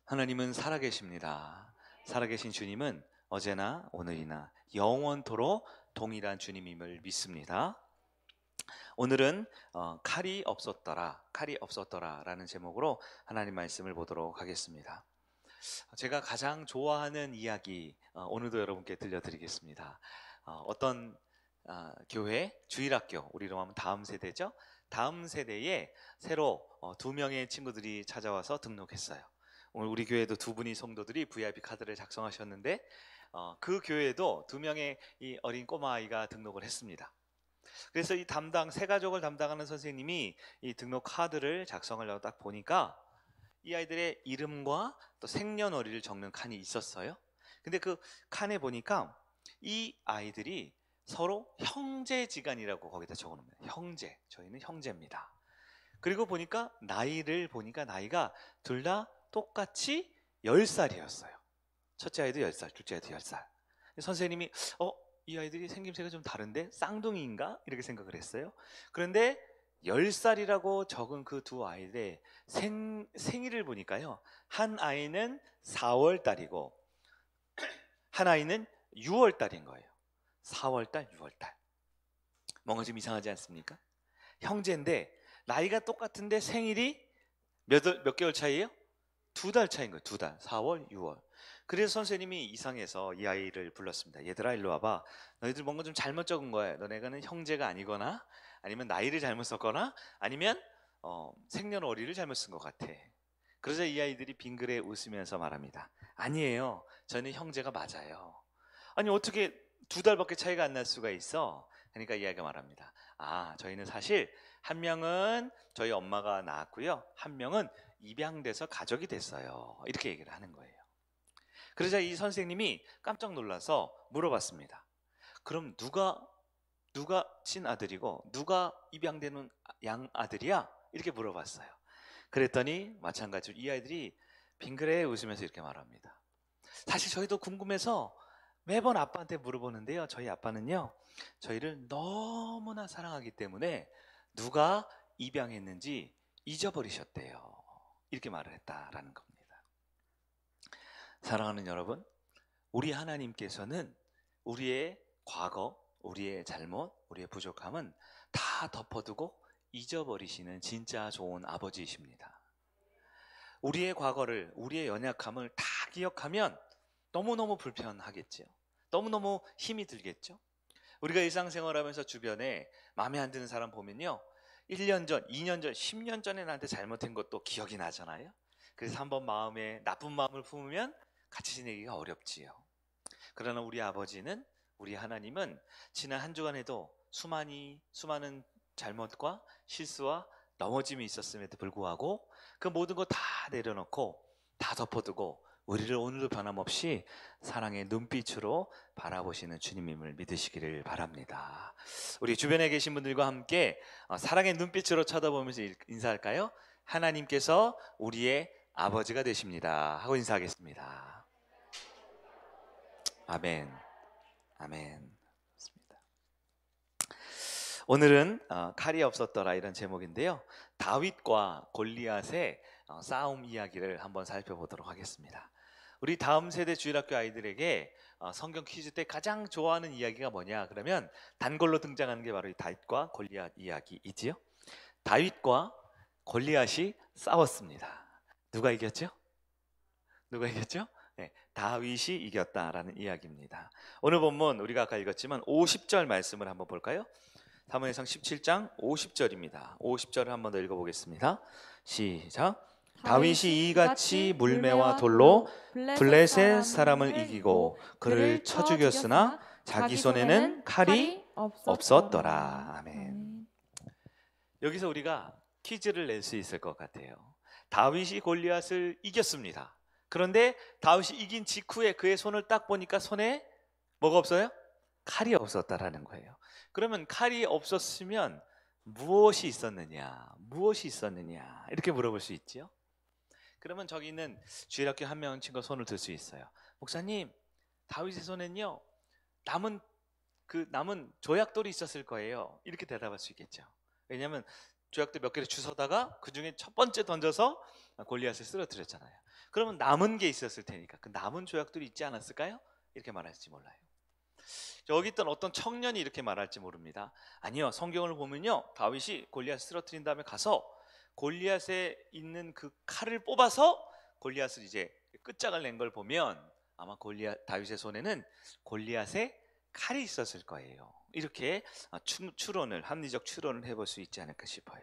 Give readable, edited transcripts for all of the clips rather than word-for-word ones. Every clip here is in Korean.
하나님은 살아계십니다. 살아계신 주님은 어제나 오늘이나 영원토록 동일한 주님임을 믿습니다. 오늘은 칼이 없었더라 라는 제목으로 하나님 말씀을 보도록 하겠습니다. 제가 가장 좋아하는 이야기 오늘도 여러분께 들려드리겠습니다. 어떤 교회, 주일학교, 우리로 하면 다음 세대죠. 다음 세대에 새로 두 명의 친구들이 찾아와서 등록했어요. 오늘 우리 교회도 두 분이 성도들이 VIP 카드를 작성하셨는데 그 교회도 두 명의 이 어린 꼬마아이가 등록을 했습니다. 그래서 이 세 가족을 담당하는 선생님이 이 등록 카드를 작성하려고 딱 보니까 이 아이들의 이름과 또 생년월일을 적는 칸이 있었어요. 근데 그 칸에 보니까 이 아이들이 서로 형제지간이라고 거기다 적어놓습니다. 형제, 저희는 형제입니다. 그리고 보니까 나이가 둘 다 똑같이 10살이었어요. 첫째 아이도 10살, 둘째 아이도 10살. 선생님이 이 아이들이 생김새가 좀 다른데 쌍둥이인가? 이렇게 생각을 했어요. 그런데 10살이라고 적은 그 두 아이들의 생일을 보니까요, 한 아이는 4월달이고 한 아이는 6월달인 거예요. 4월달, 6월달. 뭔가 좀 이상하지 않습니까? 형제인데 나이가 똑같은데 생일이 몇 개월 차이예요? 2달 차이인 거예요. 2달. 4월, 6월. 그래서 선생님이 이상해서 이 아이를 불렀습니다. 얘들아 일로 와봐. 너희들 뭔가 좀 잘못 적은 거야. 너네가는 형제가 아니거나 아니면 나이를 잘못 썼거나 아니면 생년월일을 잘못 쓴 것 같아. 그러자 이 아이들이 빙그레 웃으면서 말합니다. 아니에요. 저는 형제가 맞아요. 아니 어떻게 2달밖에 차이가 안 날 수가 있어? 그러니까 이 아이가 말합니다. 저희는 사실 한 명은 저희 엄마가 낳았고요. 한 명은 입양돼서 가족이 됐어요. 이렇게 얘기를 하는 거예요. 그러자 이 선생님이 깜짝 놀라서 물어봤습니다. 그럼 누가 친아들이고 누가 입양되는 양아들이야? 이렇게 물어봤어요. 그랬더니 마찬가지로 이 아이들이 빙그레 웃으면서 이렇게 말합니다. 사실 저희도 궁금해서 매번 아빠한테 물어보는데요. 저희 아빠는요, 저희를 너무나 사랑하기 때문에 누가 입양했는지 잊어버리셨대요. 이렇게 말을 했다라는 겁니다. 사랑하는 여러분, 우리 하나님께서는 우리의 과거, 우리의 잘못, 우리의 부족함은 다 덮어두고 잊어버리시는 진짜 좋은 아버지이십니다. 우리의 과거를, 우리의 연약함을 다 기억하면 너무너무 불편하겠죠. 너무너무 힘이 들겠죠. 우리가 일상생활하면서 주변에 마음에 안 드는 사람 보면요, 1년 전, 2년 전, 10년 전에 나한테 잘못한 것도 기억이 나잖아요. 그래서 한번 마음에 나쁜 마음을 품으면 같이 지내기가 어렵지요. 그러나 우리 아버지는, 우리 하나님은 지난 한 주간에도 수많은 잘못과 실수와 넘어짐이 있었음에도 불구하고 그 모든 거 다 내려놓고 다 덮어두고 우리를 오늘도 변함없이 사랑의 눈빛으로 바라보시는 주님임을 믿으시기를 바랍니다. 우리 주변에 계신 분들과 함께 사랑의 눈빛으로 쳐다보면서 인사할까요? 하나님께서 우리의 아버지가 되십니다 하고 인사하겠습니다. 아멘. 아멘. 오늘은 칼이 없었더라 이런 제목인데요, 다윗과 골리앗의 싸움 이야기를 한번 살펴보도록 하겠습니다. 우리 다음 세대 주일학교 아이들에게 성경 퀴즈 때 가장 좋아하는 이야기가 뭐냐 그러면 단골로 등장하는 게 바로 이 다윗과 골리앗 이야기이지요. 다윗과 골리앗이 싸웠습니다. 누가 이겼죠? 네, 다윗이 이겼다라는 이야기입니다. 오늘 본문 우리가 아까 읽었지만 50절 말씀을 한번 볼까요? 사무엘상 17장 50절입니다. 50절을 한번 더 읽어보겠습니다. 시작. 다윗이 이같이 물매와 돌로 블레셋 사람을 이기고 그를 쳐 죽였으나 자기 손에는 칼이 없었더라. 아멘. 여기서 우리가 퀴즈를 낼 수 있을 것 같아요. 다윗이 골리앗을 이겼습니다. 그런데 다윗이 이긴 직후에 그의 손을 딱 보니까 손에 뭐가 없어요? 칼이 없었다라는 거예요. 그러면 칼이 없었으면 무엇이 있었느냐 이렇게 물어볼 수 있죠. 그러면 저기 있는 주일학교 한 명 친구 손을 들 수 있어요. 목사님, 다윗의 손엔요 남은 조약돌이 있었을 거예요. 이렇게 대답할 수 있겠죠. 왜냐하면 조약들 몇 개를 주워다가 그 중에 첫 번째 던져서 골리앗을 쓰러뜨렸잖아요. 그러면 남은 게 있었을 테니까 그 남은 조약들이 있지 않았을까요? 이렇게 말할지 몰라요. 여기 있던 어떤 청년이 이렇게 말할지 모릅니다. 아니요, 성경을 보면요, 다윗이 골리앗을 쓰러뜨린 다음에 가서 골리앗에 있는 그 칼을 뽑아서 골리앗을 이제 끝장을 낸 걸 보면 아마 다윗의 손에는 골리앗의 칼이 있었을 거예요. 이렇게 합리적 추론을 해볼 수 있지 않을까 싶어요.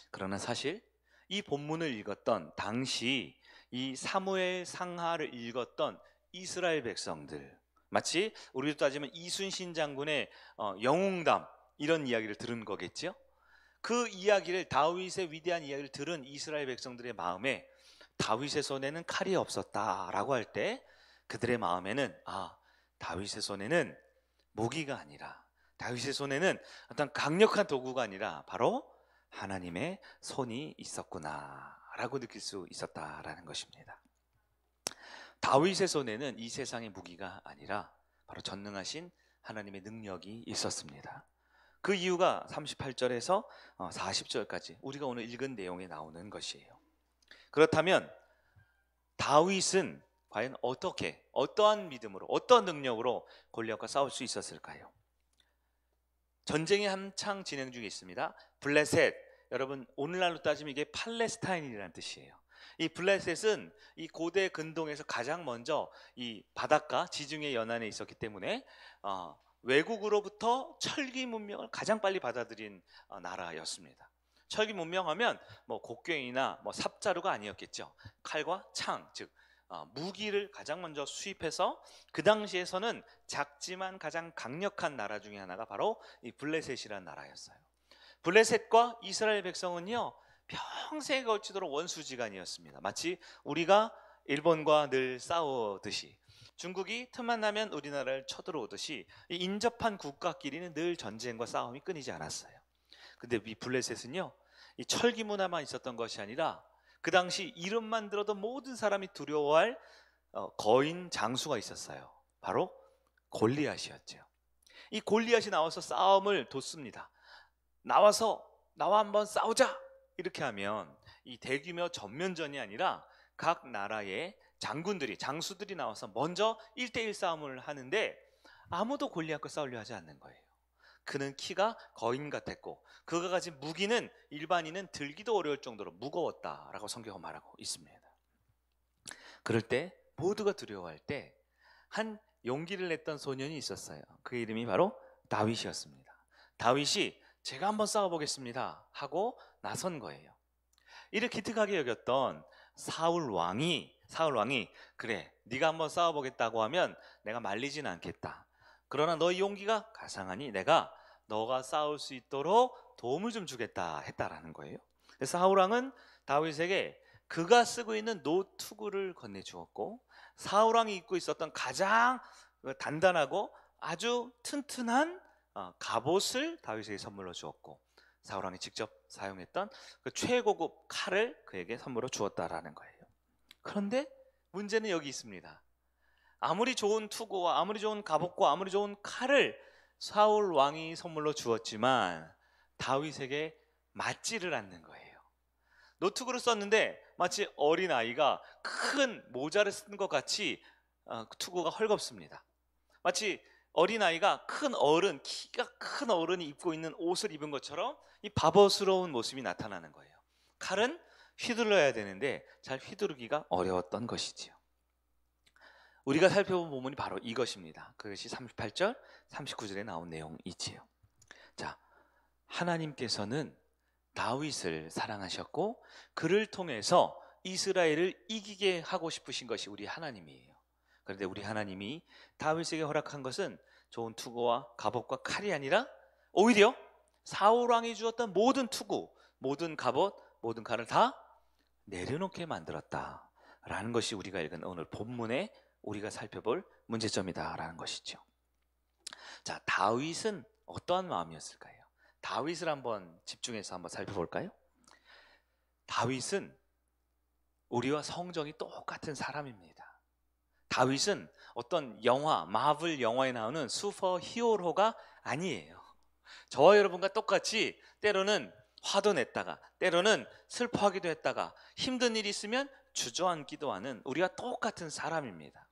그러나 사실 이 본문을 읽었던 당시 이 사무엘 상하를 읽었던 이스라엘 백성들, 마치 우리로 따지면 이순신 장군의 영웅담 이런 이야기를 들은 거겠죠. 그 이야기를, 다윗의 위대한 이야기를 들은 이스라엘 백성들의 마음에 다윗의 손에는 칼이 없었다라고 할 때 그들의 마음에는 다윗의 손에는 무기가 아니라, 다윗의 손에는 어떤 강력한 도구가 아니라 바로 하나님의 손이 있었구나라고 느낄 수 있었다라는 것입니다. 다윗의 손에는 이 세상의 무기가 아니라 바로 전능하신 하나님의 능력이 있었습니다. 그 이유가 38절에서 40절까지 우리가 오늘 읽은 내용에 나오는 것이에요. 그렇다면 다윗은 과연 어떠한 믿음으로, 어떤 능력으로 골리앗과 싸울 수 있었을까요? 전쟁이 한창 진행 중에 있습니다. 블레셋, 여러분 오늘날로 따지면 이게 팔레스타인이라는 뜻이에요. 이 블레셋은 이 고대 근동에서 가장 먼저 이 바닷가 지중해 연안에 있었기 때문에 외국으로부터 철기 문명을 가장 빨리 받아들인 나라였습니다. 철기 문명하면 곡괭이나 삽자루가 아니었겠죠. 칼과 창, 즉 무기를 가장 먼저 수입해서 그 당시에서는 작지만 가장 강력한 나라 중에 하나가 바로 이 블레셋이라는 나라였어요. 블레셋과 이스라엘 백성은요, 평생에 걸치도록 원수지간이었습니다. 마치 우리가 일본과 늘 싸우듯이, 중국이 틈만 나면 우리나라를 쳐들어오듯이 인접한 국가끼리는 늘 전쟁과 싸움이 끊이지 않았어요. 근데 이 블레셋은요, 이 철기 문화만 있었던 것이 아니라 그 당시 이름만 들어도 모든 사람이 두려워할 거인 장수가 있었어요. 바로 골리앗이었죠. 이 골리앗이 나와서 싸움을 돋습니다. 나와 한번 싸우자 이렇게 하면 이 대규모 전면전이 아니라 각 나라의 장수들이 나와서 먼저 1대1 싸움을 하는데 아무도 골리앗과 싸우려 하지 않는 거예요. 그는 키가 거인 같았고 그가 가진 무기는 일반인은 들기도 어려울 정도로 무거웠다라고 성경은 말하고 있습니다. 그럴 때 모두가 두려워할 때 한 용기를 냈던 소년이 있었어요. 그 이름이 바로 다윗이었습니다. 다윗이 제가 한번 싸워보겠습니다 하고 나선 거예요. 이를 기특하게 여겼던 사울 왕이 그래, 네가 한번 싸워보겠다고 하면 내가 말리진 않겠다. 그러나 너의 용기가 가상하니 내가 너가 싸울 수 있도록 도움을 좀 주겠다 했다라는 거예요. 사울 왕은 다윗에게 그가 쓰고 있는 노투구를 건네주었고, 사울 왕이 입고 있었던 가장 단단하고 아주 튼튼한 갑옷을 다윗에게 선물로 주었고, 사울 왕이 직접 사용했던 그 최고급 칼을 그에게 선물로 주었다라는 거예요. 그런데 문제는 여기 있습니다. 아무리 좋은 투구와 아무리 좋은 갑옷과 아무리 좋은 칼을 사울 왕이 선물로 주었지만 다윗에게 맞지를 않는 거예요. 노트구를 썼는데 마치 어린 아이가 큰 모자를 쓴 것 같이 투구가 헐겁습니다. 마치 어린 아이가 키가 큰 어른이 입고 있는 옷을 입은 것처럼 이 바보스러운 모습이 나타나는 거예요. 칼은 휘둘러야 되는데 잘 휘두르기가 어려웠던 것이지요. 우리가 살펴본 본문이 바로 이것입니다. 그것이 38절, 39절에 나온 내용이지요. 자, 하나님께서는 다윗을 사랑하셨고 그를 통해서 이스라엘을 이기게 하고 싶으신 것이 우리 하나님이에요. 그런데 우리 하나님이 다윗에게 허락한 것은 좋은 투구와 갑옷과 칼이 아니라 오히려 사울 왕이 주었던 모든 투구, 모든 갑옷, 모든 칼을 다 내려놓게 만들었다라는 것이 우리가 읽은 오늘 본문에 우리가 살펴볼 문제점이다라는 것이죠. 자, 다윗은 어떠한 마음이었을까요? 다윗을 한번 집중해서 한번 살펴볼까요? 다윗은 우리와 성정이 똑같은 사람입니다. 다윗은 어떤 마블 영화에 나오는 슈퍼 히어로가 아니에요. 저와 여러분과 똑같이 때로는 화도 냈다가 때로는 슬퍼하기도 했다가 힘든 일이 있으면 주저앉기도 하는 우리가 똑같은 사람입니다.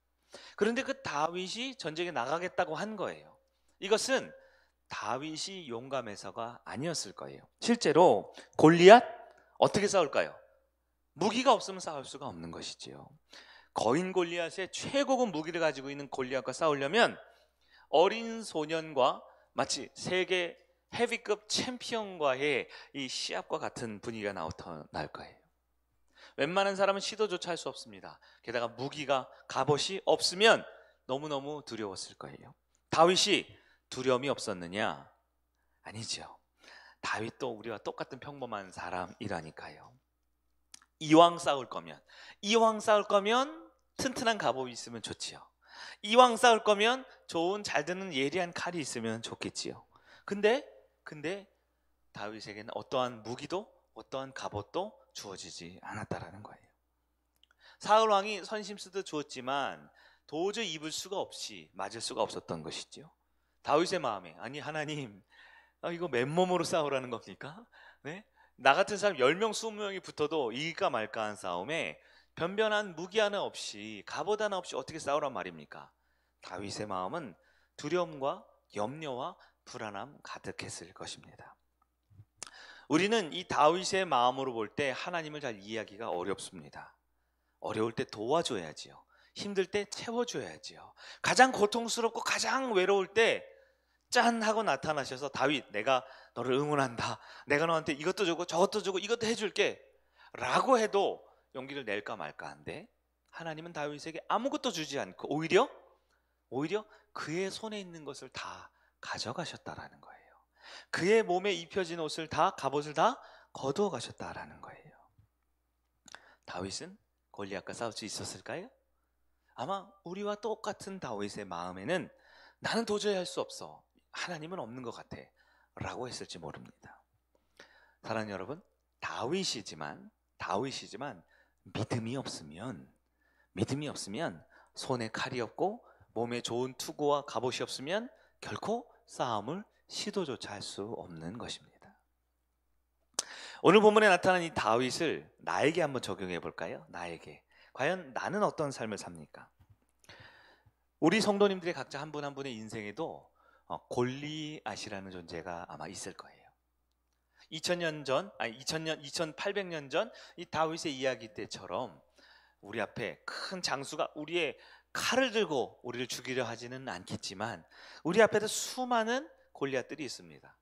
그런데 그 다윗이 전쟁에 나가겠다고 한 거예요. 이것은 다윗이 용감해서가 아니었을 거예요. 실제로 골리앗 어떻게 싸울까요? 무기가 없으면 싸울 수가 없는 것이지요. 거인 골리앗의 최고급 무기를 가지고 있는 골리앗과 싸우려면 어린 소년과 마치 세계 헤비급 챔피언과의 이 시합과 같은 분위기가 나타날 거예요. 웬만한 사람은 시도조차 할 수 없습니다. 게다가 무기가 갑옷이 없으면 너무너무 두려웠을 거예요. 다윗이 두려움이 없었느냐? 아니죠. 다윗도 우리와 똑같은 평범한 사람이라니까요. 이왕 싸울 거면 튼튼한 갑옷이 있으면 좋지요. 이왕 싸울 거면 좋은 잘 드는 예리한 칼이 있으면 좋겠지요. 근데 다윗에게는 어떠한 무기도 어떠한 갑옷도 주어지지 않았다라는 거예요. 사울 왕이 선심 쓰듯 주었지만 도저히 입을 수가 없이 맞을 수가 없었던 것이죠. 다윗의 마음에 아니 하나님 이거 맨몸으로 싸우라는 겁니까? 네? 나 같은 사람 10명 20명이 붙어도 이길까 말까 한 싸움에 변변한 무기 하나 없이 갑옷 하나 없이 어떻게 싸우란 말입니까? 다윗의 마음은 두려움과 염려와 불안함 가득했을 것입니다. 우리는 이 다윗의 마음으로 볼 때 하나님을 잘 이해하기가 어렵습니다. 어려울 때 도와줘야지요. 힘들 때 채워줘야지요. 가장 고통스럽고 가장 외로울 때 짠 하고 나타나셔서 다윗 내가 너를 응원한다. 내가 너한테 이것도 주고 저것도 주고 이것도 해줄게 라고 해도 용기를 낼까 말까 한데 하나님은 다윗에게 아무것도 주지 않고 오히려 그의 손에 있는 것을 다 가져가셨다라는 거예요. 그의 몸에 입혀진 옷을 다 갑옷을 다 거두어 가셨다라는 거예요. 다윗은 골리앗과 싸울 수 있었을까요? 아마 우리와 똑같은 다윗의 마음에는 나는 도저히 할 수 없어. 하나님은 없는 것 같아 라고 했을지 모릅니다. 사랑하는 여러분, 다윗이지만 믿음이 없으면 손에 칼이 없고 몸에 좋은 투구와 갑옷이 없으면 결코 싸움을 시도조차 할 수 없는 것입니다. 오늘 본문에 나타난 이 다윗을 나에게 한번 적용해 볼까요? 나에게 과연 나는 어떤 삶을 삽니까? 우리 성도님들의 각자 한 분 한 분의 인생에도 골리앗이라는 존재가 아마 있을 거예요. 2800년 전 이 다윗의 이야기 때처럼 우리 앞에 큰 장수가 우리의 칼을 들고 우리를 죽이려 하지는 않겠지만 우리 앞에도 수많은 골리앗들이 있습니다.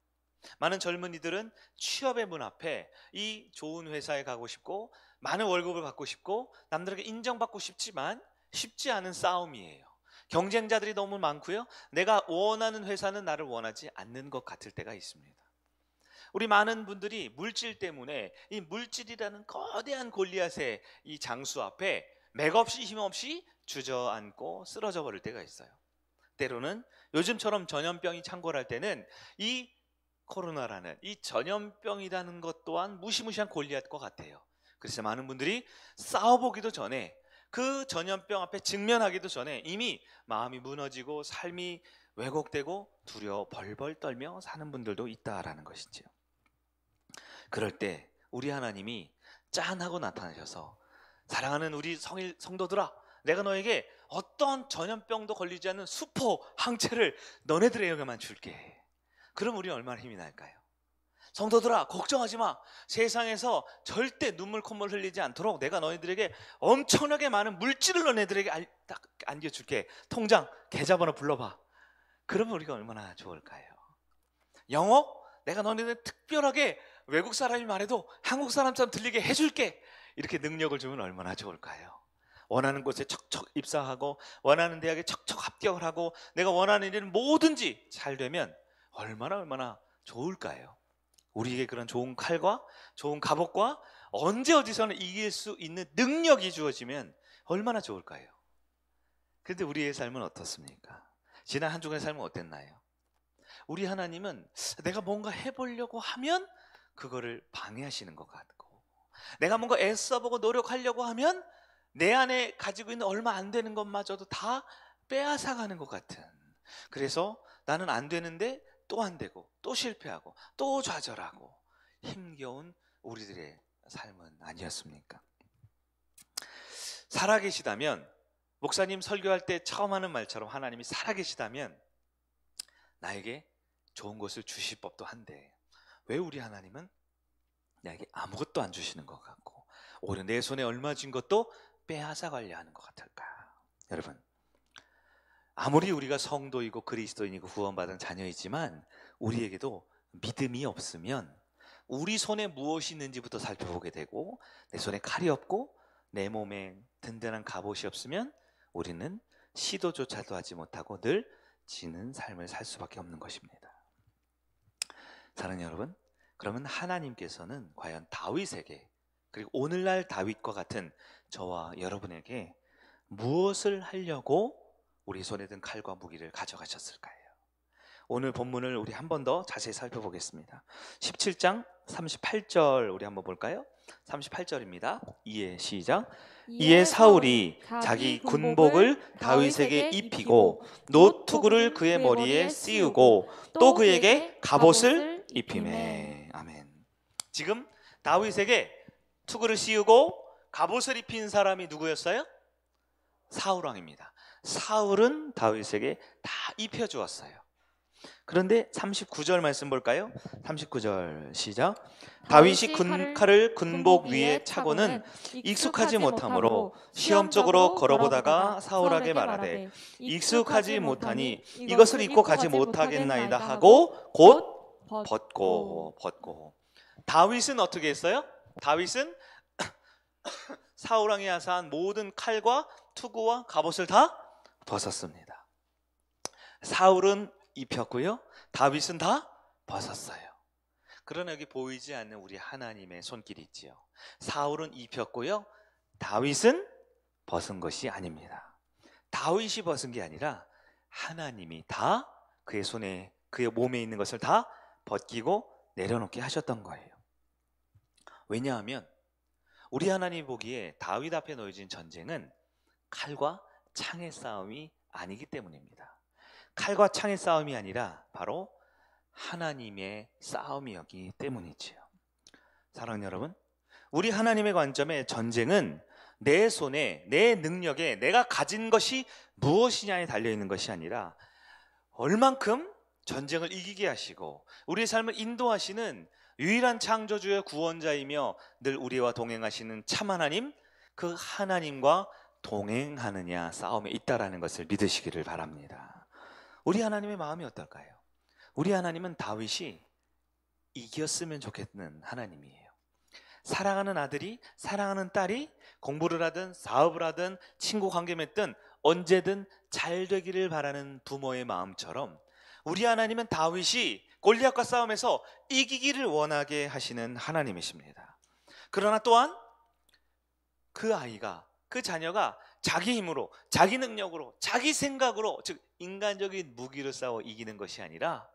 많은 젊은이들은 취업의 문 앞에 이 좋은 회사에 가고 싶고 많은 월급을 받고 싶고 남들에게 인정받고 싶지만 쉽지 않은 싸움이에요. 경쟁자들이 너무 많고요. 내가 원하는 회사는 나를 원하지 않는 것 같을 때가 있습니다. 우리 많은 분들이 물질 때문에 이 물질이라는 거대한 골리앗의 이 장수 앞에 맥없이 힘없이 주저앉고 쓰러져 버릴 때가 있어요. 때로는 요즘처럼 전염병이 창궐할 때는 이 코로나라는 이 전염병이라는 것 또한 무시무시한 골리앗과 같아요. 그래서 많은 분들이 싸워보기도 전에 그 전염병 앞에 직면하기도 전에 이미 마음이 무너지고 삶이 왜곡되고 두려워 벌벌 떨며 사는 분들도 있다라는 것이죠. 그럴 때 우리 하나님이 짠하고 나타나셔서 사랑하는 우리 성도들아, 내가 너에게 어떤 전염병도 걸리지 않는 슈퍼 항체를 너네들에게만 줄게. 그럼 우리 얼마나 힘이 날까요? 성도들아, 걱정하지 마. 세상에서 절대 눈물 콧물 흘리지 않도록 내가 너희들에게 엄청나게 많은 물질을 너네들에게 딱 안겨줄게. 통장 계좌번호 불러봐. 그러면 우리가 얼마나 좋을까요? 영업? 내가 너네들 특별하게 외국 사람이 말해도 한국 사람처럼 들리게 해줄게. 이렇게 능력을 주면 얼마나 좋을까요? 원하는 곳에 척척 입사하고 원하는 대학에 척척 합격을 하고 내가 원하는 일은 뭐든지 잘 되면 얼마나 좋을까요? 우리에게 그런 좋은 칼과 좋은 갑옷과 언제 어디서는 이길 수 있는 능력이 주어지면 얼마나 좋을까요? 그런데 우리의 삶은 어떻습니까? 지난 한 주간의 삶은 어땠나요? 우리 하나님은 내가 뭔가 해보려고 하면 그거를 방해하시는 것 같고 내가 뭔가 애써보고 노력하려고 하면 내 안에 가지고 있는 얼마 안 되는 것마저도 다 빼앗아가는 것 같은, 그래서 나는 안 되는데 또 안 되고 또 실패하고 또 좌절하고 힘겨운 우리들의 삶은 아니었습니까? 살아계시다면, 목사님 설교할 때 처음 하는 말처럼 하나님이 살아계시다면 나에게 좋은 것을 주실 법도 한데 왜 우리 하나님은 나에게 아무것도 안 주시는 것 같고 오히려 내 손에 얼마 준 것도 빼앗아 가려 하는 것 같을까? 여러분, 아무리 우리가 성도이고 그리스도인이고 구원받은 자녀이지만 우리에게도 믿음이 없으면 우리 손에 무엇이 있는지부터 살펴보게 되고, 내 손에 칼이 없고 내 몸에 든든한 갑옷이 없으면 우리는 시도조차도 하지 못하고 늘 지는 삶을 살 수밖에 없는 것입니다. 사랑하는 여러분, 그러면 하나님께서는 과연 다윗에게, 그리고 오늘날 다윗과 같은 저와 여러분에게 무엇을 하려고 우리 손에 든 칼과 무기를 가져가셨을까요? 오늘 본문을 우리 한 번 더 자세히 살펴보겠습니다. 17장 38절 우리 한번 볼까요? 38절입니다. 이에 시작. 이에 사울이 자기 군복을 다윗에게 입히고 노투구를 그의 머리에 씌우고 또 그에게 갑옷을 입히매. 아멘. 지금 다윗에게 투구를 씌우고 갑옷을 입힌 사람이 누구였어요? 사울 왕입니다. 사울은 다윗에게 다 입혀주었어요. 그런데 39절 말씀 볼까요? 39절 시작. 다윗이 칼을 군복 위에 차고는 익숙하지 못하므로 시험적으로 걸어보다가 사울에게 말하되 익숙하지 못하니 이것을 입고 가지 못하겠나이다 하고 곧 벗고. 다윗은 어떻게 했어요? 다윗은 사울 왕이 하사한 모든 칼과 투구와 갑옷을 다 벗었습니다. 사울은 입혔고요, 다윗은 다 벗었어요. 그러나 여기 보이지 않는 우리 하나님의 손길이 있지요. 사울은 입혔고요, 다윗은 벗은 것이 아닙니다. 다윗이 벗은 게 아니라 하나님이 다 그의 손에, 그의 몸에 있는 것을 다 벗기고 내려놓게 하셨던 거예요. 왜냐하면 우리 하나님 보기에 다윗 앞에 놓여진 전쟁은 칼과 창의 싸움이 아니기 때문입니다. 칼과 창의 싸움이 아니라 바로 하나님의 싸움이었기 때문이지요. 사랑하는 여러분, 우리 하나님의 관점에 전쟁은 내 손에, 내 능력에 내가 가진 것이 무엇이냐에 달려있는 것이 아니라 얼만큼 전쟁을 이기게 하시고 우리의 삶을 인도하시는 유일한 창조주의 구원자이며 늘 우리와 동행하시는 참 하나님, 그 하나님과 동행하느냐 싸움에 있다라는 것을 믿으시기를 바랍니다. 우리 하나님의 마음이 어떨까요? 우리 하나님은 다윗이 이겼으면 좋겠는 하나님이에요. 사랑하는 아들이, 사랑하는 딸이 공부를 하든 사업을 하든 친구 관계 맺든 언제든 잘 되기를 바라는 부모의 마음처럼 우리 하나님은 다윗이 골리앗과 싸움에서 이기기를 원하게 하시는 하나님이십니다. 그러나 또한 그 아이가, 그 자녀가 자기 힘으로, 자기 능력으로, 자기 생각으로, 즉 인간적인 무기로 싸워 이기는 것이 아니라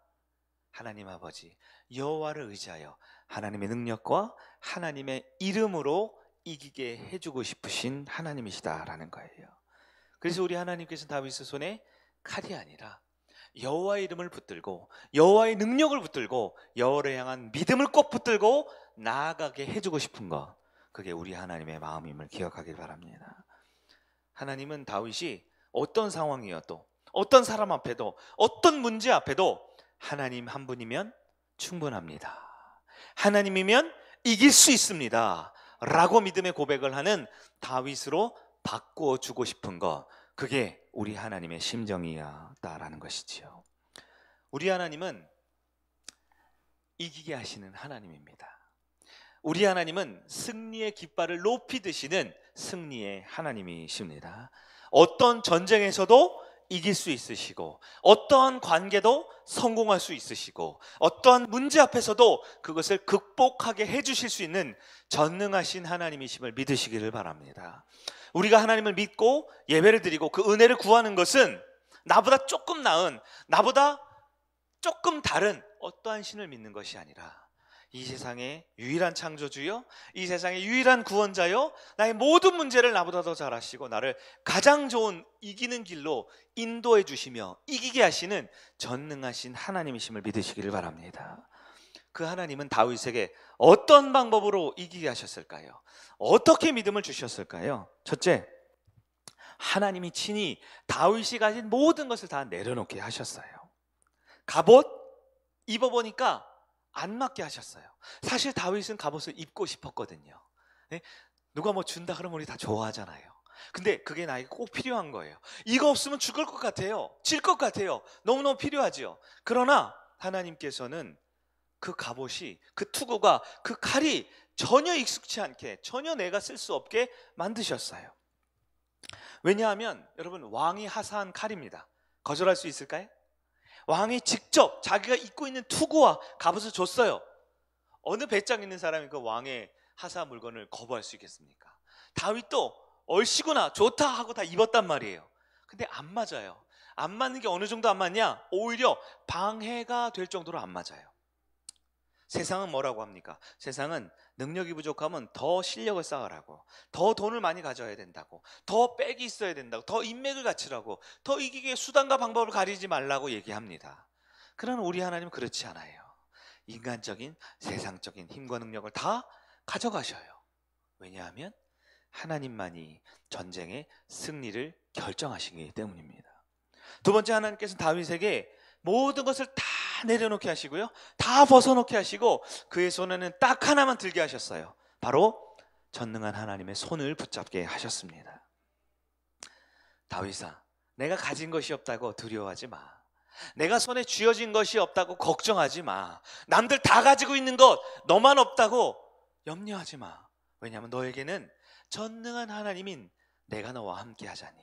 하나님 아버지 여호와를 의지하여 하나님의 능력과 하나님의 이름으로 이기게 해주고 싶으신 하나님이시다라는 거예요. 그래서 우리 하나님께서는 다윗의 손에 칼이 아니라 여호와의 이름을 붙들고 여호와의 능력을 붙들고 여호와를 향한 믿음을 꼭 붙들고 나아가게 해주고 싶은 것, 그게 우리 하나님의 마음임을 기억하길 바랍니다. 하나님은 다윗이 어떤 상황이어도, 어떤 사람 앞에도, 어떤 문제 앞에도 하나님 한 분이면 충분합니다, 하나님이면 이길 수 있습니다 라고 믿음의 고백을 하는 다윗으로 바꾸어 주고 싶은 것, 그게 우리 하나님의 심정이었다라는 것이지요. 우리 하나님은 이기게 하시는 하나님입니다. 우리 하나님은 승리의 깃발을 높이 드시는 승리의 하나님이십니다. 어떤 전쟁에서도 이길 수 있으시고 어떠한 관계도 성공할 수 있으시고 어떠한 문제 앞에서도 그것을 극복하게 해주실 수 있는 전능하신 하나님이심을 믿으시기를 바랍니다. 우리가 하나님을 믿고 예배를 드리고 그 은혜를 구하는 것은 나보다 조금 나은, 나보다 조금 다른 어떠한 신을 믿는 것이 아니라 이 세상의 유일한 창조주요, 이 세상의 유일한 구원자요, 나의 모든 문제를 나보다 더 잘 아시고 나를 가장 좋은 이기는 길로 인도해 주시며 이기게 하시는 전능하신 하나님이심을 믿으시기를 바랍니다. 그 하나님은 다윗에게 어떤 방법으로 이기게 하셨을까요? 어떻게 믿음을 주셨을까요? 첫째, 하나님이 친히 다윗이 가진 모든 것을 다 내려놓게 하셨어요. 갑옷 입어보니까 안 맞게 하셨어요. 사실 다윗은 갑옷을 입고 싶었거든요. 네? 누가 뭐 준다 그러면 우리 다 좋아하잖아요. 근데 그게 나에게 꼭 필요한 거예요. 이거 없으면 죽을 것 같아요. 질 것 같아요. 너무너무 필요하죠. 그러나 하나님께서는 그 갑옷이, 그 투구가, 그 칼이 전혀 익숙치 않게, 전혀 내가 쓸 수 없게 만드셨어요. 왜냐하면 여러분, 왕이 하사한 칼입니다. 거절할 수 있을까요? 왕이 직접 자기가 입고 있는 투구와 갑옷을 줬어요. 어느 배짱 있는 사람이 그 왕의 하사한 물건을 거부할 수 있겠습니까? 다윗도 얼씨구나 좋다 하고 다 입었단 말이에요. 근데 안 맞아요. 안 맞는 게 어느 정도 안 맞냐? 오히려 방해가 될 정도로 안 맞아요. 세상은 뭐라고 합니까? 세상은 능력이 부족하면 더 실력을 쌓으라고, 더 돈을 많이 가져야 된다고, 더 백이 있어야 된다고, 더 인맥을 갖추라고, 더 이기게 수단과 방법을 가리지 말라고 얘기합니다. 그러나 우리 하나님은 그렇지 않아요. 인간적인 세상적인 힘과 능력을 다 가져가셔요. 왜냐하면 하나님만이 전쟁의 승리를 결정하시기 때문입니다. 두 번째, 하나님께서는 다윗에게 모든 것을 다 내려놓게 하시고요, 다 벗어놓게 하시고 그의 손에는 딱 하나만 들게 하셨어요. 바로 전능한 하나님의 손을 붙잡게 하셨습니다. 다윗아, 내가 가진 것이 없다고 두려워하지 마. 내가 손에 쥐어진 것이 없다고 걱정하지 마. 남들 다 가지고 있는 것 너만 없다고 염려하지 마. 왜냐하면 너에게는 전능한 하나님인 내가 너와 함께 하자니.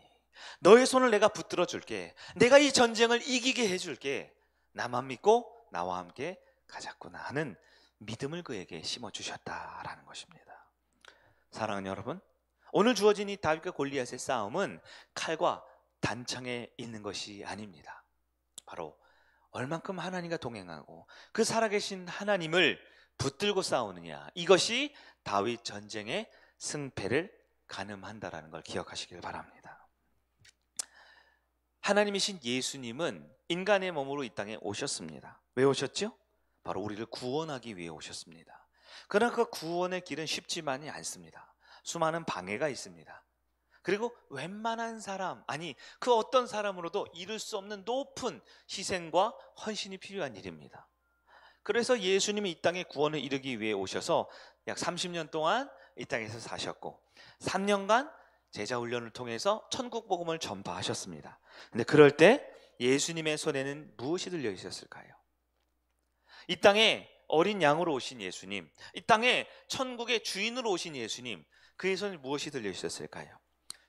너의 손을 내가 붙들어 줄게. 내가 이 전쟁을 이기게 해줄게. 나만 믿고 나와 함께 가자꾸나 하는 믿음을 그에게 심어주셨다라는 것입니다. 사랑하는 여러분, 오늘 주어진 이 다윗과 골리앗의 싸움은 칼과 단창에 있는 것이 아닙니다. 바로 얼만큼 하나님과 동행하고 그 살아계신 하나님을 붙들고 싸우느냐, 이것이 다윗 전쟁의 승패를 가늠한다라는 걸 기억하시길 바랍니다. 하나님이신 예수님은 인간의 몸으로 이 땅에 오셨습니다. 왜 오셨죠? 바로 우리를 구원하기 위해 오셨습니다. 그러나 그 구원의 길은 쉽지만이 않습니다. 수많은 방해가 있습니다. 그리고 웬만한 사람, 아니 그 어떤 사람으로도 이룰 수 없는 높은 희생과 헌신이 필요한 일입니다. 그래서 예수님이 이 땅에 구원을 이루기 위해 오셔서 약 30년 동안 이 땅에서 사셨고 3년간 제자 훈련을 통해서 천국 복음을 전파하셨습니다. 근데 그럴 때 예수님의 손에는 무엇이 들려 있었을까요? 이 땅에 어린 양으로 오신 예수님, 이 땅에 천국의 주인으로 오신 예수님, 그의 손에 무엇이 들려 있었을까요?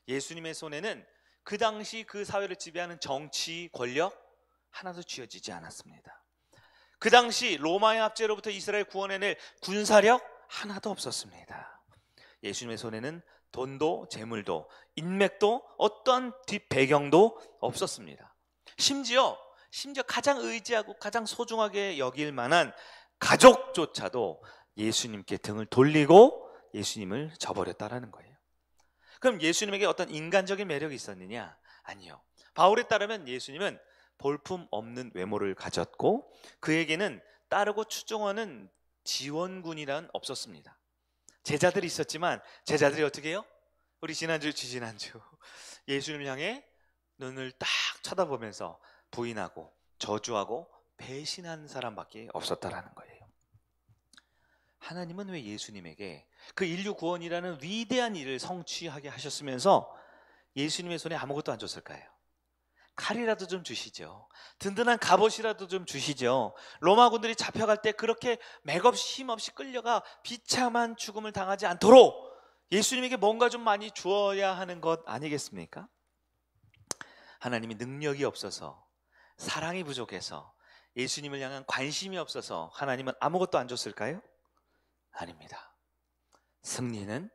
예수님의 손에는 그 당시 그 사회를 지배하는 정치, 권력 하나도 쥐어지지 않았습니다. 그 당시 로마의 압제로부터 이스라엘 구원해낼 군사력 하나도 없었습니다. 예수님의 손에는 돈도 재물도 인맥도 어떤 뒷배경도 없었습니다. 심지어 가장 의지하고 가장 소중하게 여길 만한 가족조차도 예수님께 등을 돌리고 예수님을 저버렸다라는 거예요. 그럼 예수님에게 어떤 인간적인 매력이 있었느냐? 아니요. 바울에 따르면 예수님은 볼품 없는 외모를 가졌고 그에게는 따르고 추종하는 지원군이란 없었습니다. 제자들이 있었지만 제자들이 어떻게 해요? 우리 지난주 예수님을 향해 눈을 딱 쳐다보면서 부인하고 저주하고 배신한 사람밖에 없었다라는 거예요. 하나님은 왜 예수님에게 그 인류 구원이라는 위대한 일을 성취하게 하셨으면서 예수님의 손에 아무것도 안 줬을까요? 칼이라도 좀 주시죠. 든든한 갑옷이라도 좀 주시죠. 로마군들이 잡혀갈 때 그렇게 맥없이 힘없이 끌려가 비참한 죽음을 당하지 않도록 예수님에게 뭔가 좀 많이 주어야 하는 것 아니겠습니까? 하나님이 능력이 없어서, 사랑이 부족해서, 예수님을 향한 관심이 없어서 하나님은 아무것도 안 줬을까요? 아닙니다. 승리는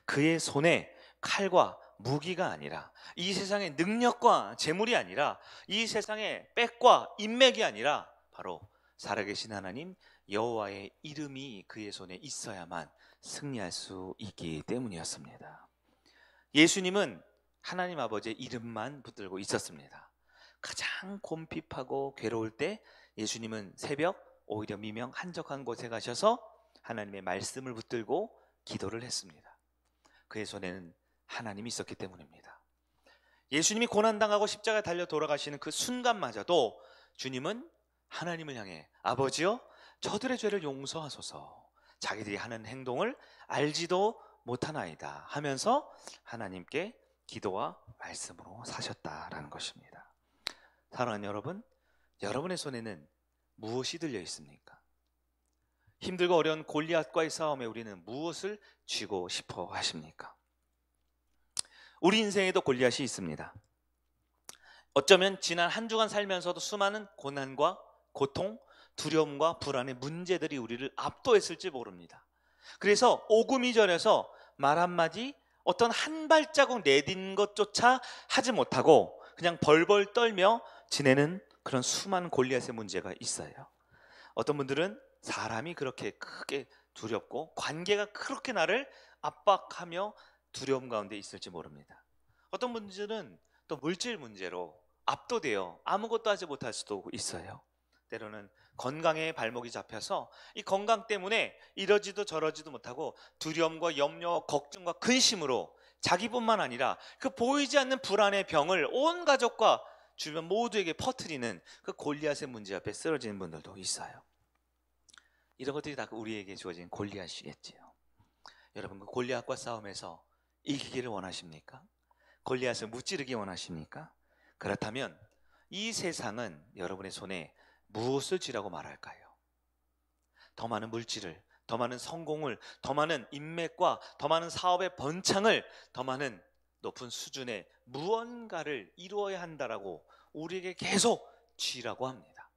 그의 손에 칼과 무기가 아니라, 이 세상의 능력과 재물이 아니라, 이 세상의 백과 인맥이 아니라 바로 살아계신 하나님 여호와의 이름이 그의 손에 있어야만 승리할 수 있기 때문이었습니다. 예수님은 하나님 아버지의 이름만 붙들고 있었습니다. 가장 곰핍하고 괴로울 때 예수님은 새벽 오히려 미명 한적한 곳에 가셔서 하나님의 말씀을 붙들고 기도를 했습니다. 그의 손에는 하나님이 있었기 때문입니다. 예수님이 고난당하고 십자가에 달려 돌아가시는 그 순간마저도 주님은 하나님을 향해 아버지여 저들의 죄를 용서하소서, 자기들이 하는 행동을 알지도 못하나이다 하면서 하나님께 기도와 말씀으로 사셨다라는 것입니다. 사랑하는 여러분, 여러분의 손에는 무엇이 들려 있습니까? 힘들고 어려운 골리앗과의 싸움에 우리는 무엇을 쥐고 싶어 하십니까? 우리 인생에도 골리앗이 있습니다. 어쩌면 지난 한 주간 살면서도 수많은 고난과 고통, 두려움과 불안의 문제들이 우리를 압도했을지 모릅니다. 그래서 오구미절에서 말 한마디, 어떤 한 발자국 내딘 것조차 하지 못하고 그냥 벌벌 떨며 지내는 그런 수많은 골리앗의 문제가 있어요. 어떤 분들은 사람이 그렇게 크게 두렵고 관계가 그렇게 나를 압박하며 두려움 가운데 있을지 모릅니다. 어떤 분들은 또 물질 문제로 압도되어 아무것도 하지 못할 수도 있어요. 때로는 건강에 발목이 잡혀서 이 건강 때문에 이러지도 저러지도 못하고 두려움과 염려와 걱정과 근심으로 자기뿐만 아니라 그 보이지 않는 불안의 병을 온 가족과 주변 모두에게 퍼뜨리는 그 골리앗의 문제 앞에 쓰러지는 분들도 있어요. 이런 것들이 다 우리에게 주어진 골리앗이겠지요. 여러분, 그 골리앗과 싸움에서 이기기를 원하십니까? 골리앗을 무찌르기 원하십니까? 그렇다면 이 세상은 여러분의 손에 무엇을 쥐라고 말할까요? 더 많은 물질을, 더 많은 성공을, 더 많은 인맥과 더 많은 사업의 번창을, 더 많은 높은 수준의 무언가를 이루어야 한다라고 우리에게 계속 쥐라고 합니다.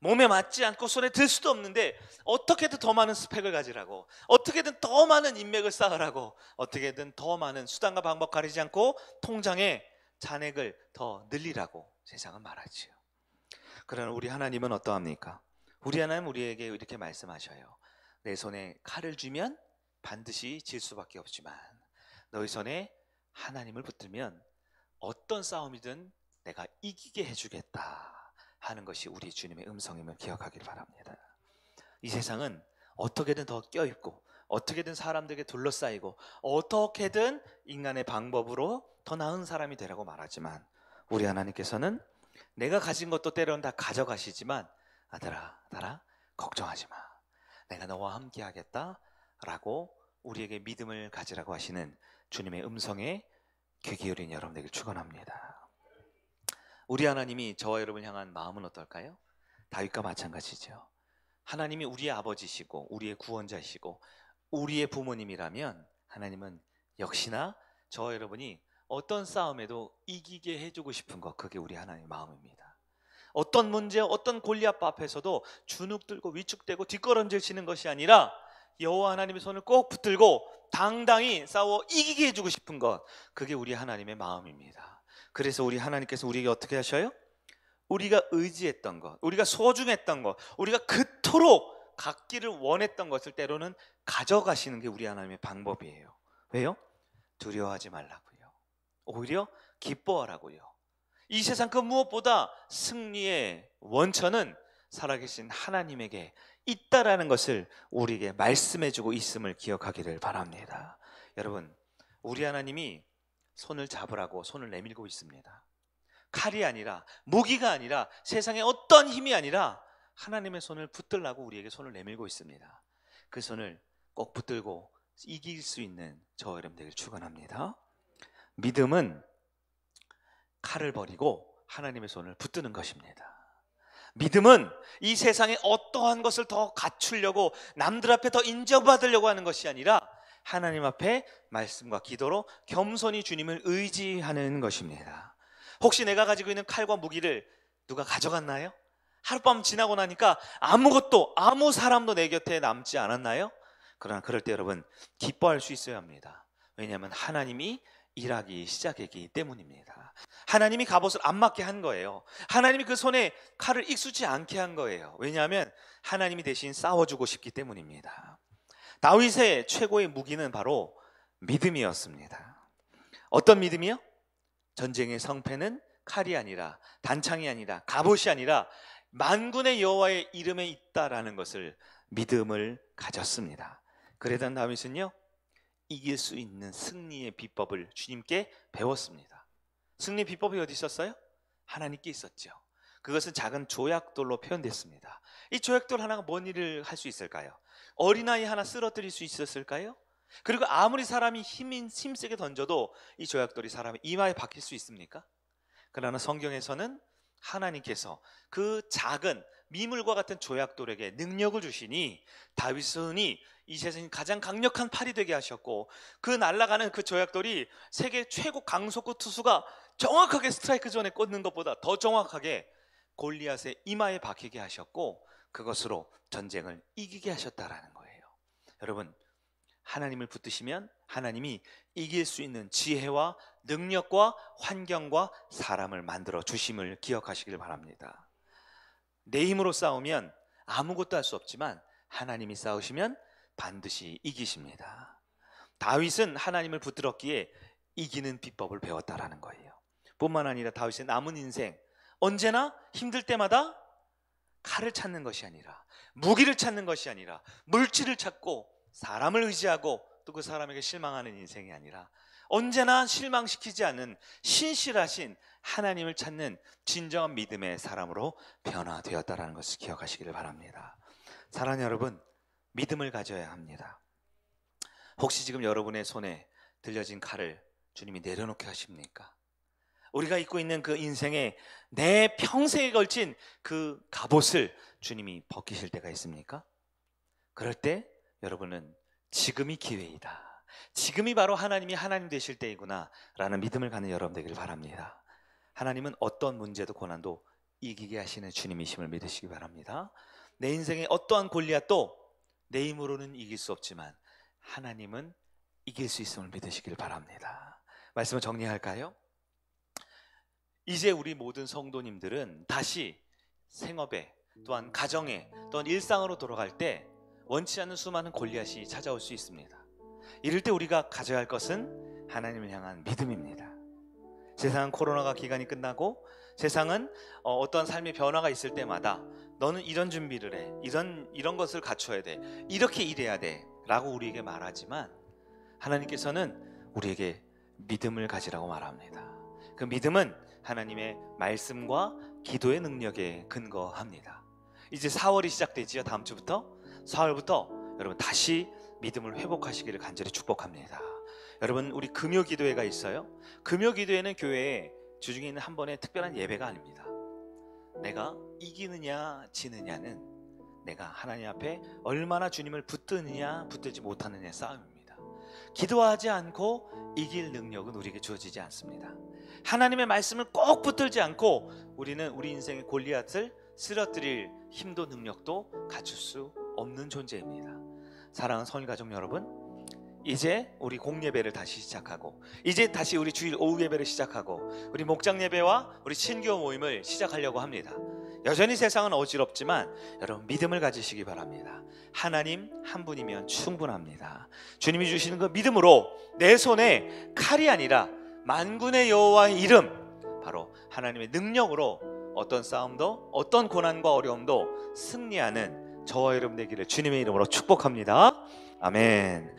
몸에 맞지 않고 손에 들 수도 없는데 어떻게든 더 많은 스펙을 가지라고, 어떻게든 더 많은 인맥을 쌓으라고, 어떻게든 더 많은 수단과 방법 가리지 않고 통장에 잔액을 더 늘리라고 세상은 말하지요. 그러나 우리 하나님은 어떠합니까? 우리 하나님 우리에게 이렇게 말씀하셔요. 내 손에 칼을 쥐면 반드시 질 수밖에 없지만 너희 손에 하나님을 붙들면 어떤 싸움이든 내가 이기게 해주겠다 하는 것이 우리 주님의 음성임을 기억하길 바랍니다. 이 세상은 어떻게든 더 껴입고 어떻게든 사람들에게 둘러싸이고 어떻게든 인간의 방법으로 더 나은 사람이 되라고 말하지만 우리 하나님께서는 내가 가진 것도 때로는 다 가져가시지만 아들아 걱정하지 마, 내가 너와 함께 하겠다 라고 우리에게 믿음을 가지라고 하시는 주님의 음성에 귀 기울인 여러분에게 축원합니다. 우리 하나님이 저와 여러분을 향한 마음은 어떨까요? 다윗과 마찬가지죠. 하나님이 우리의 아버지시고 우리의 구원자시고 우리의 부모님이라면 하나님은 역시나 저와 여러분이 어떤 싸움에도 이기게 해주고 싶은 것, 그게 우리 하나님의 마음입니다. 어떤 문제, 어떤 골리앗 앞에서도 주눅 들고 위축되고 뒷걸음질 치는 것이 아니라 여호와 하나님의 손을 꼭 붙들고 당당히 싸워 이기게 해주고 싶은 것, 그게 우리 하나님의 마음입니다. 그래서 우리 하나님께서 우리에게 어떻게 하셔요? 우리가 의지했던 것, 우리가 소중했던 것, 우리가 그토록 갖기를 원했던 것을 때로는 가져가시는 게 우리 하나님의 방법이에요. 왜요? 두려워하지 말라고요. 오히려 기뻐하라고요. 이 세상 그 무엇보다 승리의 원천은 살아계신 하나님에게 있다라는 것을 우리에게 말씀해주고 있음을 기억하기를 바랍니다. 여러분, 우리 하나님이 손을 잡으라고 손을 내밀고 있습니다. 칼이 아니라, 무기가 아니라, 세상에 어떤 힘이 아니라 하나님의 손을 붙들라고 우리에게 손을 내밀고 있습니다. 그 손을 꼭 붙들고 이길 수 있는 저와 여러분 되길 축원합니다. 믿음은 칼을 버리고 하나님의 손을 붙드는 것입니다. 믿음은 이 세상에 어떠한 것을 더 갖추려고 남들 앞에 더 인정받으려고 하는 것이 아니라 하나님 앞에 말씀과 기도로 겸손히 주님을 의지하는 것입니다. 혹시 내가 가지고 있는 칼과 무기를 누가 가져갔나요? 하룻밤 지나고 나니까 아무것도, 아무 사람도 내 곁에 남지 않았나요? 그러나 그럴 때 여러분 기뻐할 수 있어야 합니다. 왜냐하면 하나님이 일하기 시작했기 때문입니다. 하나님이 갑옷을 안 맞게 한 거예요. 하나님이 그 손에 칼을 익숙지 않게 한 거예요. 왜냐하면 하나님이 대신 싸워주고 싶기 때문입니다. 다윗의 최고의 무기는 바로 믿음이었습니다. 어떤 믿음이요? 전쟁의 성패는 칼이 아니라, 단창이 아니라, 갑옷이 아니라 만군의 여호와의 이름에 있다라는 것을, 믿음을 가졌습니다. 그러던 다윗은요, 이길 수 있는 승리의 비법을 주님께 배웠습니다. 승리 비법이 어디 있었어요? 하나님께 있었죠. 그것은 작은 조약돌로 표현됐습니다. 이 조약돌 하나가 뭔 일을 할 수 있을까요? 어린아이 하나 쓰러뜨릴 수 있었을까요? 그리고 아무리 사람이 힘세게 던져도 이 조약돌이 사람의 이마에 박힐 수 있습니까? 그러나 성경에서는 하나님께서 그 작은 미물과 같은 조약돌에게 능력을 주시니 다윗은 이 세상에 가장 강력한 팔이 되게 하셨고, 그 날아가는 그 조약돌이 세계 최고 강속구 투수가 정확하게 스트라이크 존에 꽂는 것보다 더 정확하게 골리앗의 이마에 박히게 하셨고, 그것으로 전쟁을 이기게 하셨다라는 거예요. 여러분, 하나님을 붙드시면 하나님이 이길 수 있는 지혜와 능력과 환경과 사람을 만들어 주심을 기억하시길 바랍니다. 내 힘으로 싸우면 아무것도 할 수 없지만 하나님이 싸우시면 반드시 이기십니다. 다윗은 하나님을 붙들었기에 이기는 비법을 배웠다라는 거예요. 뿐만 아니라 다윗의 남은 인생, 언제나 힘들 때마다 칼을 찾는 것이 아니라, 무기를 찾는 것이 아니라, 물질을 찾고 사람을 의지하고 또 그 사람에게 실망하는 인생이 아니라, 언제나 실망시키지 않는 신실하신 하나님을 찾는 진정한 믿음의 사람으로 변화되었다는 것을 기억하시기를 바랍니다. 사랑하는 여러분, 믿음을 가져야 합니다. 혹시 지금 여러분의 손에 들려진 칼을 주님이 내려놓게 하십니까? 우리가 입고 있는 그 인생에 내 평생에 걸친 그 갑옷을 주님이 벗기실 때가 있습니까? 그럴 때 여러분은 지금이 기회이다, 지금이 바로 하나님이 하나님 되실 때이구나 라는 믿음을 갖는 여러분 되기를 바랍니다. 하나님은 어떤 문제도 고난도 이기게 하시는 주님이심을 믿으시기 바랍니다. 내 인생의 어떠한 골리앗도 내 힘으로는 이길 수 없지만 하나님은 이길 수 있음을 믿으시길 바랍니다. 말씀을 정리할까요? 이제 우리 모든 성도님들은 다시 생업에, 또한 가정에, 또한 일상으로 돌아갈 때 원치 않는 수많은 골리앗이 찾아올 수 있습니다. 이럴 때 우리가 가져야 할 것은 하나님을 향한 믿음입니다. 세상은 코로나가 기간이 끝나고 세상은 어떤 삶의 변화가 있을 때마다 너는 이런 준비를 해, 이런 것을 갖춰야 돼, 이렇게 일해야 돼 라고 우리에게 말하지만 하나님께서는 우리에게 믿음을 가지라고 말합니다. 그 믿음은 하나님의 말씀과 기도의 능력에 근거합니다. 이제 4월이 시작되지요. 다음 주부터 4월부터 여러분 다시 믿음을 회복하시기를 간절히 축복합니다. 여러분, 우리 금요 기도회가 있어요. 금요 기도회는 교회에 주중에 있는 한 번의 특별한 예배가 아닙니다. 내가 이기느냐 지느냐는 내가 하나님 앞에 얼마나 주님을 붙드느냐 붙들지 못하느냐의 싸움입니다. 기도하지 않고 이길 능력은 우리에게 주어지지 않습니다. 하나님의 말씀을 꼭 붙들지 않고 우리는 우리 인생의 골리앗을 쓰러뜨릴 힘도 능력도 갖출 수 없는 존재입니다. 사랑하는 성일가족 여러분, 이제 우리 공예배를 다시 시작하고, 이제 다시 우리 주일 오후 예배를 시작하고, 우리 목장 예배와 우리 친교 모임을 시작하려고 합니다. 여전히 세상은 어지럽지만 여러분 믿음을 가지시기 바랍니다. 하나님 한 분이면 충분합니다. 주님이 주시는 그 믿음으로 내 손에 칼이 아니라 만군의 여호와의 이름, 바로 하나님의 능력으로 어떤 싸움도, 어떤 고난과 어려움도 승리하는 저와 여러분 되기를 주님의 이름으로 축복합니다. 아멘.